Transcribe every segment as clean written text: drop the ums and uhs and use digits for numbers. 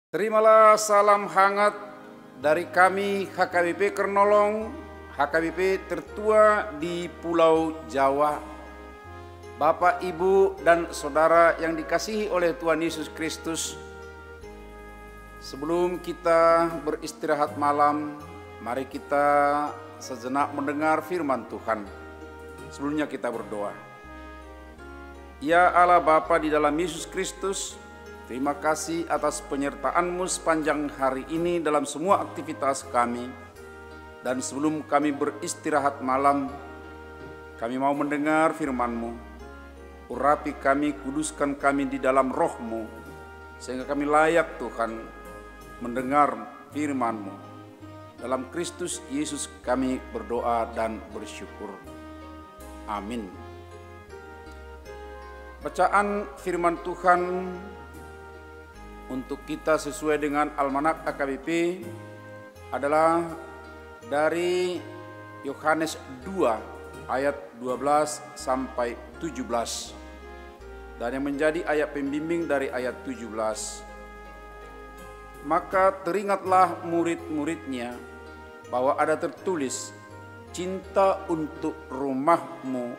Terimalah salam hangat dari kami HKBP Kernolong, HKBP tertua di Pulau Jawa. Bapak, Ibu, dan Saudara yang dikasihi oleh Tuhan Yesus Kristus, sebelum kita beristirahat malam, mari kita sejenak mendengar firman Tuhan. Sebelumnya kita berdoa. Ya Allah Bapa di dalam Yesus Kristus, terima kasih atas penyertaan-Mu sepanjang hari ini dalam semua aktivitas kami. Dan sebelum kami beristirahat malam, kami mau mendengar firman-Mu. Urapi kami, kuduskan kami di dalam roh-Mu, sehingga kami layak Tuhan mendengar firman-Mu. Dalam Kristus Yesus kami berdoa dan bersyukur. Amin. Bacaan firman Tuhan untuk kita sesuai dengan Almanak HKBP adalah dari Yohanes 2 ayat 12 sampai 17. Dan yang menjadi ayat pembimbing dari ayat 17. Maka teringatlah murid-muridnya bahwa ada tertulis, cinta untuk rumahmu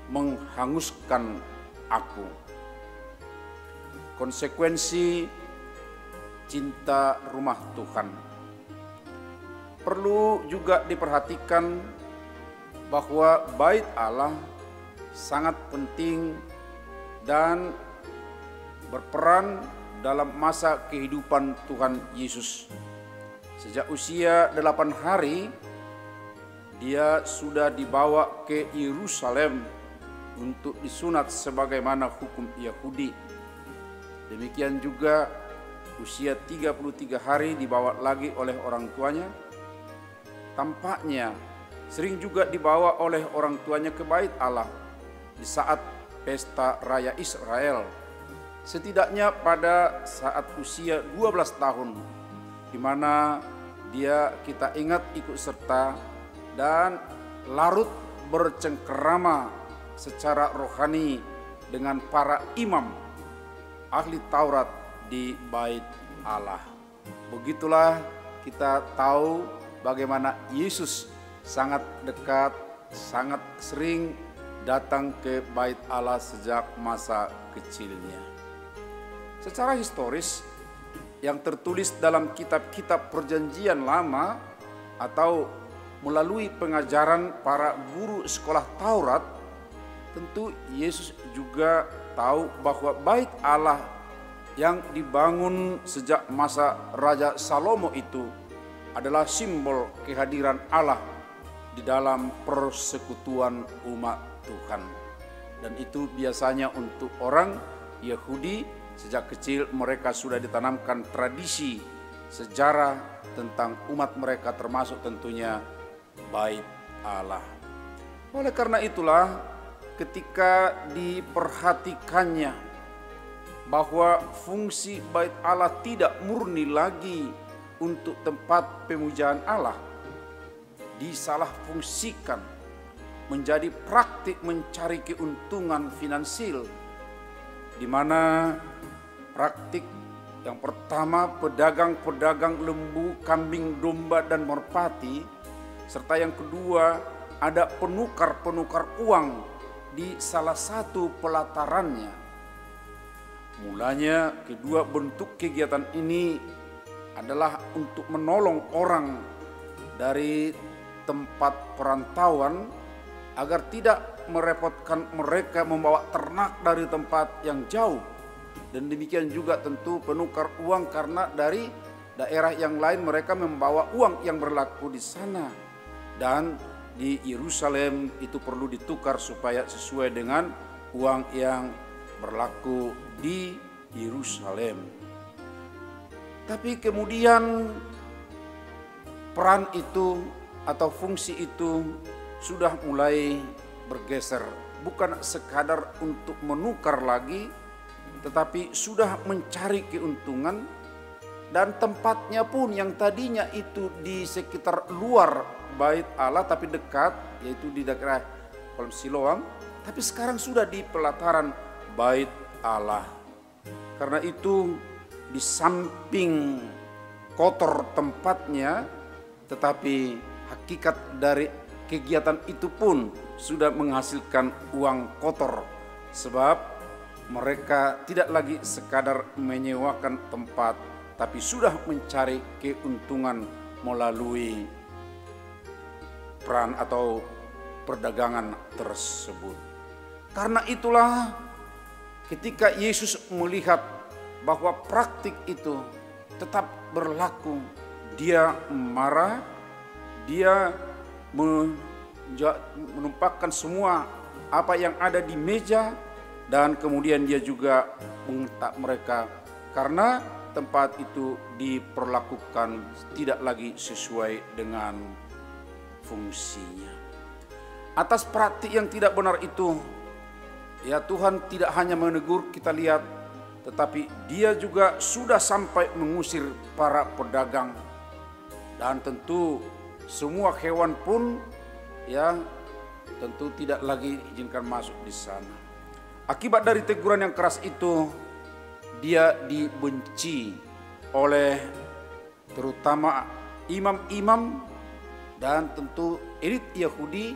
menghanguskan aku. Konsekuensi cinta rumah Tuhan. Perlu juga diperhatikan bahwa bait Allah sangat penting dan berperan dalam masa kehidupan Tuhan Yesus. Sejak usia 8 hari, dia sudah dibawa ke Yerusalem untuk disunat sebagaimana hukum Yahudi. Demikian juga usia 33 hari dibawa lagi oleh orang tuanya. Tampaknya sering juga dibawa oleh orang tuanya ke bait Allah di saat pesta raya Israel. Setidaknya pada saat usia 12 tahun, di mana dia kita ingat ikut serta dan larut bercengkerama secara rohani dengan para imam ahli Taurat di bait Allah. Begitulah kita tahu bagaimana Yesus sangat dekat, sangat sering datang ke bait Allah sejak masa kecilnya. Secara historis, yang tertulis dalam kitab-kitab Perjanjian Lama atau melalui pengajaran para guru sekolah Taurat, tentu Yesus juga tahu bahwa bait Allah yang dibangun sejak masa Raja Salomo itu adalah simbol kehadiran Allah di dalam persekutuan umat Tuhan. Dan itu biasanya untuk orang Yahudi, sejak kecil mereka sudah ditanamkan tradisi sejarah tentang umat mereka, termasuk tentunya bait Allah. Oleh karena itulah, ketika diperhatikannya bahwa fungsi bait Allah tidak murni lagi untuk tempat pemujaan Allah, disalah fungsikan menjadi praktik mencari keuntungan finansial, di mana praktik yang pertama pedagang-pedagang lembu, kambing, domba, dan merpati, serta yang kedua ada penukar-penukar uang di salah satu pelatarannya. Mulanya kedua bentuk kegiatan ini adalah untuk menolong orang dari tempat perantauan agar tidak merepotkan mereka membawa ternak dari tempat yang jauh. Dan demikian juga tentu penukar uang karena dari daerah yang lain mereka membawa uang yang berlaku di sana. Dan di Yerusalem itu perlu ditukar supaya sesuai dengan uang yang berlaku di Yerusalem. Tapi kemudian peran itu atau fungsi itu sudah mulai bergeser, bukan sekadar untuk menukar lagi, tetapi sudah mencari keuntungan. Dan tempatnya pun yang tadinya itu di sekitar luar bait Allah tapi dekat, yaitu di daerah Kolom Siloam, tapi sekarang sudah di pelataran bait Allah. Karena itu di samping kotor tempatnya, tetapi hakikat dari kegiatan itu pun sudah menghasilkan uang kotor, sebab mereka tidak lagi sekadar menyewakan tempat, tapi sudah mencari keuntungan melalui peran atau perdagangan tersebut. Karena itulah ketika Yesus melihat bahwa praktik itu tetap berlaku, dia marah, dia menumpahkan semua apa yang ada di meja, dan kemudian dia juga mengentak mereka karena tempat itu diperlakukan tidak lagi sesuai dengan fungsinya. Atas praktik yang tidak benar itu, ya Tuhan tidak hanya menegur, kita lihat, tetapi dia juga sudah sampai mengusir para pedagang. Dan tentu semua hewan pun ya tentu tidak lagi diizinkan masuk di sana. Akibat dari teguran yang keras itu, dia dibenci oleh terutama imam-imam dan tentu elit Yahudi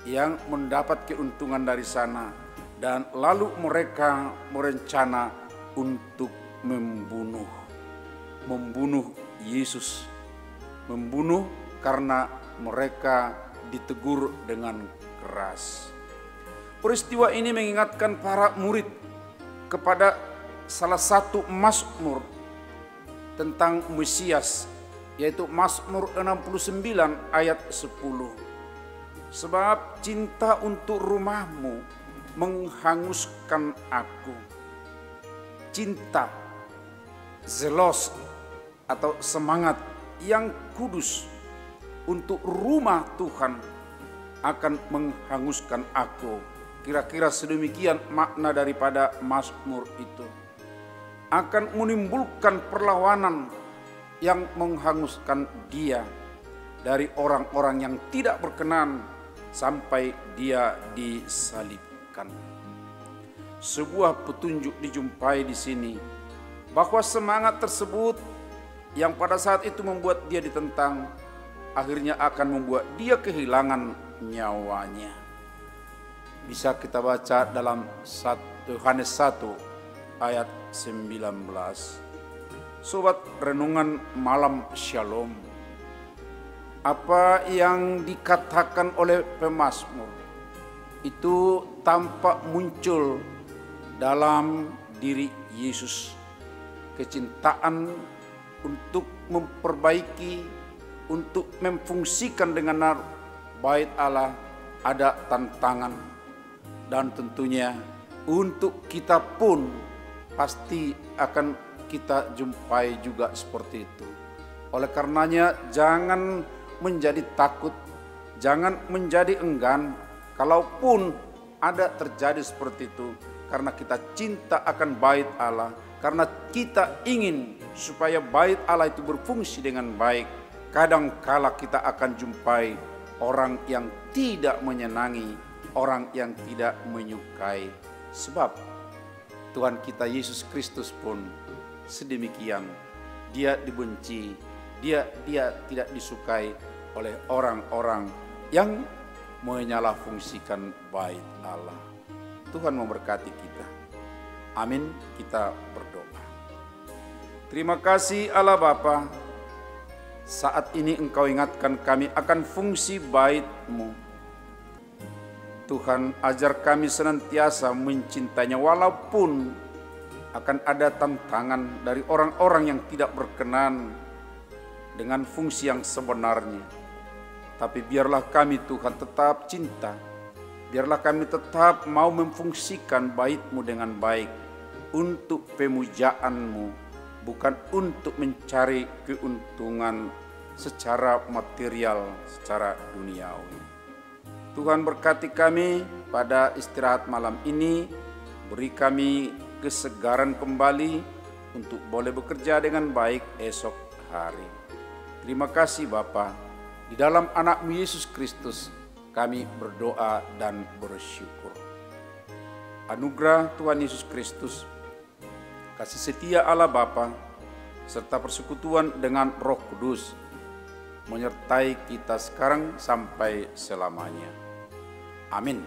yang mendapat keuntungan dari sana. Dan lalu mereka merencana untuk membunuh Yesus. Membunuh karena mereka ditegur dengan keras. Peristiwa ini mengingatkan para murid kepada salah satu mazmur tentang Mesias, yaitu Mazmur 69 ayat 10. Sebab cinta untuk rumahmu menghanguskan aku. Cinta, zelos atau semangat yang kudus untuk rumah Tuhan akan menghanguskan aku. Kira-kira sedemikian makna daripada Mazmur itu. Akan menimbulkan perlawanan yang menghanguskan dia dari orang-orang yang tidak berkenan sampai dia disalibkan. Sebuah petunjuk dijumpai di sini bahwa semangat tersebut yang pada saat itu membuat dia ditentang, akhirnya akan membuat dia kehilangan nyawanya. Bisa kita baca dalam Yohanes 1 ayat 19. Sobat renungan malam Shalom, apa yang dikatakan oleh pemazmur itu tampak muncul dalam diri Yesus. Kecintaan untuk memperbaiki, untuk memfungsikan dengan bait Allah ada tantangan. Dan tentunya untuk kita pun pasti akan kita jumpai juga seperti itu. Oleh karenanya jangan menjadi takut, jangan menjadi enggan, kalaupun ada terjadi seperti itu, karena kita cinta akan bait Allah, karena kita ingin supaya bait Allah itu berfungsi dengan baik. Kadangkala kita akan jumpai orang yang tidak menyenangi, orang yang tidak menyukai. Sebab Tuhan kita Yesus Kristus pun sedemikian. Dia dibenci, dia tidak disukai oleh orang-orang yang menyalahfungsikan bait Allah. Tuhan memberkati kita. Amin. Kita berdoa. Terima kasih Allah Bapa. Saat ini Engkau ingatkan kami akan fungsi bait-Mu. Tuhan, ajar kami senantiasa mencintainya walaupun akan ada tantangan dari orang-orang yang tidak berkenan dengan fungsi yang sebenarnya. Tapi biarlah kami Tuhan tetap cinta. Biarlah kami tetap mau memfungsikan bait-Mu dengan baik untuk pemujaan-Mu, bukan untuk mencari keuntungan secara material, secara duniawi. Tuhan berkati kami pada istirahat malam ini, beri kami kesegaran kembali untuk boleh bekerja dengan baik esok hari. Terima kasih Bapa, di dalam anak-Mu Yesus Kristus kami berdoa dan bersyukur. Anugerah Tuhan Yesus Kristus, kasih setia Allah Bapa, serta persekutuan dengan Roh Kudus, menyertai kita sekarang sampai selamanya. Amin.